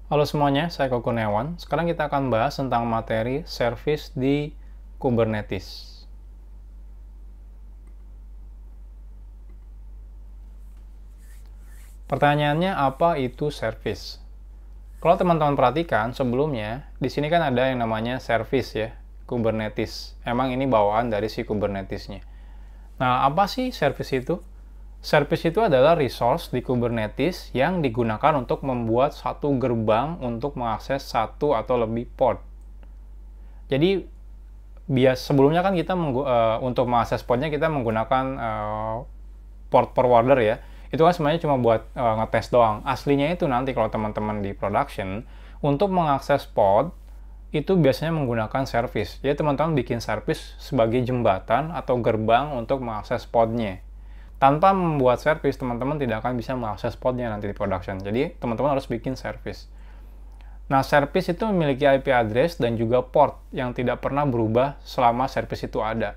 Halo semuanya, saya Koko Kurniawan. Sekarang kita akan bahas tentang materi service di Kubernetes. Pertanyaannya, apa itu service? Kalau teman-teman perhatikan sebelumnya, di sini kan ada yang namanya service ya, Kubernetes. Emang ini bawaan dari si Kubernetesnya. Nah, apa sih service itu? Service itu adalah resource di Kubernetes yang digunakan untuk membuat satu gerbang untuk mengakses satu atau lebih pod. Jadi sebelumnya kan kita untuk mengakses podnya kita menggunakan port forwarder ya. Itu kan sebenarnya cuma buat ngetes doang. Aslinya itu nanti kalau teman-teman di production untuk mengakses pod itu biasanya menggunakan service. Jadi teman-teman bikin service sebagai jembatan atau gerbang untuk mengakses podnya. Tanpa membuat service, teman-teman tidak akan bisa mengakses podnya nanti di production. Jadi teman-teman harus bikin service. Nah, service itu memiliki IP address dan juga port yang tidak pernah berubah selama service itu ada.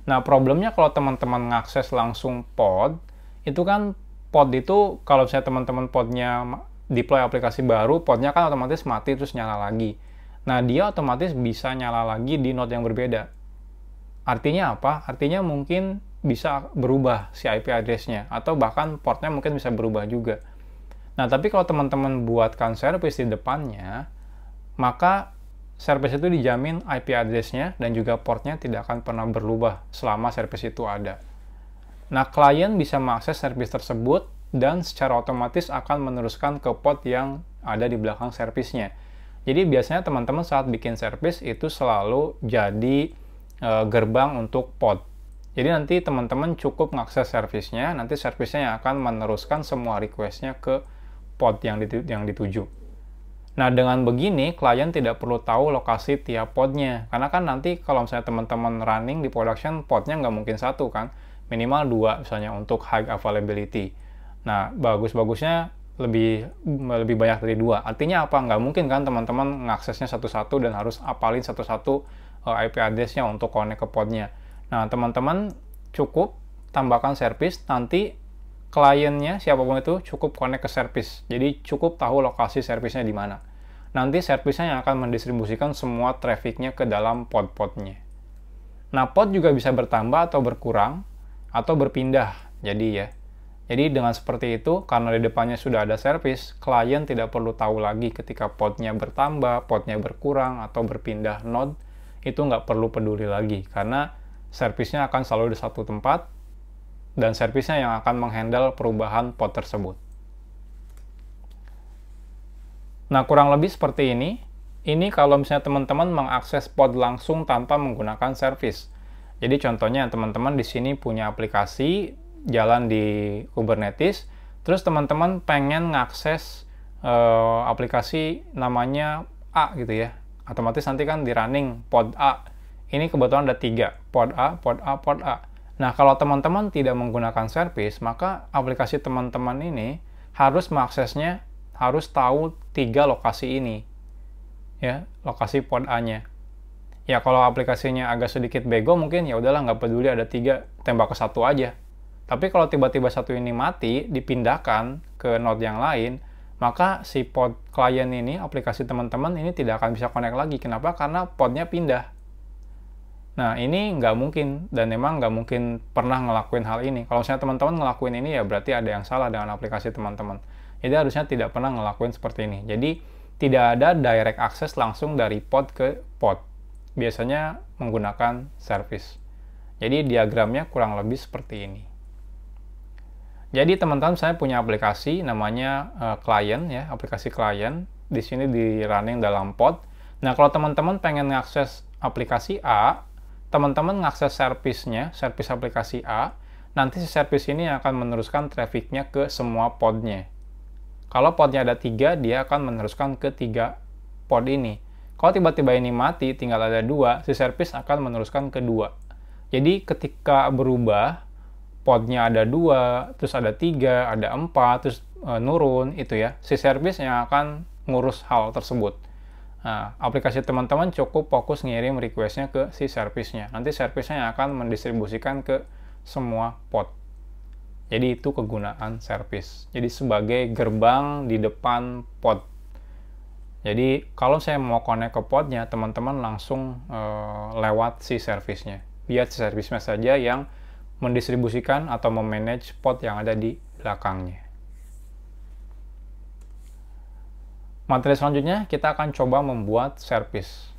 Nah, problemnya kalau teman-teman mengakses langsung pod, itu kan pod itu kalau misalnya teman-teman podnya deploy aplikasi baru, podnya kan otomatis mati terus nyala lagi. Nah, dia otomatis bisa nyala lagi di node yang berbeda. Artinya apa? Artinya mungkin bisa berubah si IP address-nya, atau bahkan portnya mungkin bisa berubah juga. Nah, tapi kalau teman-teman buatkan service di depannya, maka service itu dijamin IP address-nya dan juga portnya tidak akan pernah berubah selama service itu ada. Nah, klien bisa mengakses service tersebut dan secara otomatis akan meneruskan ke pod yang ada di belakang service-nya. Jadi biasanya teman-teman saat bikin service itu selalu jadi gerbang untuk pod. Jadi nanti teman-teman cukup mengakses service-nya, nanti service-nya yang akan meneruskan semua request-nya ke pod yang dituju. Nah, dengan begini, klien tidak perlu tahu lokasi tiap podnya. Karena kan nanti kalau misalnya teman-teman running di production, podnya nggak mungkin satu kan. Minimal 2 misalnya untuk high availability. Nah, bagus-bagusnya lebih banyak dari 2. Artinya apa? Nggak mungkin kan teman-teman ngaksesnya satu-satu dan harus apalin satu-satu IP address-nya untuk connect ke podnya. Nah, teman-teman cukup tambahkan service, nanti kliennya siapapun itu cukup connect ke service. Jadi cukup tahu lokasi service-nya di mana. Nanti service-nya yang akan mendistribusikan semua traffic-nya ke dalam pod-podnya. Nah, pod juga bisa bertambah atau berkurang atau berpindah. Jadi dengan seperti itu, karena di depannya sudah ada service, klien tidak perlu tahu lagi ketika podnya bertambah, podnya berkurang, atau berpindah node, itu nggak perlu peduli lagi, karena service-nya akan selalu di satu tempat, dan service-nya yang akan menghandle perubahan pod tersebut. Nah, kurang lebih seperti ini. Ini kalau misalnya teman-teman mengakses pod langsung tanpa menggunakan service. Jadi contohnya teman-teman di sini punya aplikasi jalan di Kubernetes, terus teman-teman pengen ngakses aplikasi namanya A gitu ya. Otomatis nanti kan di running pod A. Ini kebetulan ada 3, pod A, pod A, pod A. Nah, kalau teman-teman tidak menggunakan service, maka aplikasi teman-teman ini harus mengaksesnya, harus tahu 3 lokasi ini. Ya, lokasi pod A-nya. Ya, kalau aplikasinya agak sedikit bego, mungkin ya udahlah nggak peduli ada 3, tembak ke 1 aja. Tapi kalau tiba-tiba satu ini mati, dipindahkan ke node yang lain, maka si pod klien ini, aplikasi teman-teman ini tidak akan bisa connect lagi. Kenapa? Karena podnya pindah. Nah, ini nggak mungkin, dan memang nggak mungkin pernah ngelakuin hal ini. Kalau misalnya teman-teman ngelakuin ini, ya berarti ada yang salah dengan aplikasi teman-teman. Jadi harusnya tidak pernah ngelakuin seperti ini. Jadi tidak ada direct access langsung dari pod ke pod. Biasanya menggunakan service. Jadi diagramnya kurang lebih seperti ini. Jadi teman-teman saya punya aplikasi namanya client ya, aplikasi client. Di sini di running dalam pod. Nah, kalau teman-teman pengen mengakses aplikasi A, teman-teman mengakses service-nya, service aplikasi A, nanti si service ini akan meneruskan traffic-nya ke semua podnya. Kalau podnya ada 3, dia akan meneruskan ke 3 pod ini. Kalau tiba-tiba ini mati, tinggal ada 2, si service akan meneruskan ke 2. Jadi ketika berubah, podnya ada 2, terus ada 3, ada 4, terus nurun, itu ya, si service yang akan ngurus hal tersebut. Nah, aplikasi teman-teman cukup fokus ngirim request-nya ke si service-nya. Nanti service-nya yang akan mendistribusikan ke semua pod. Jadi itu kegunaan service. Jadi sebagai gerbang di depan pod. Jadi kalau saya mau connect ke podnya, teman-teman langsung lewat si servisnya. Biar si servisnya saja yang mendistribusikan atau memanage pod yang ada di belakangnya. Materi selanjutnya kita akan coba membuat servis.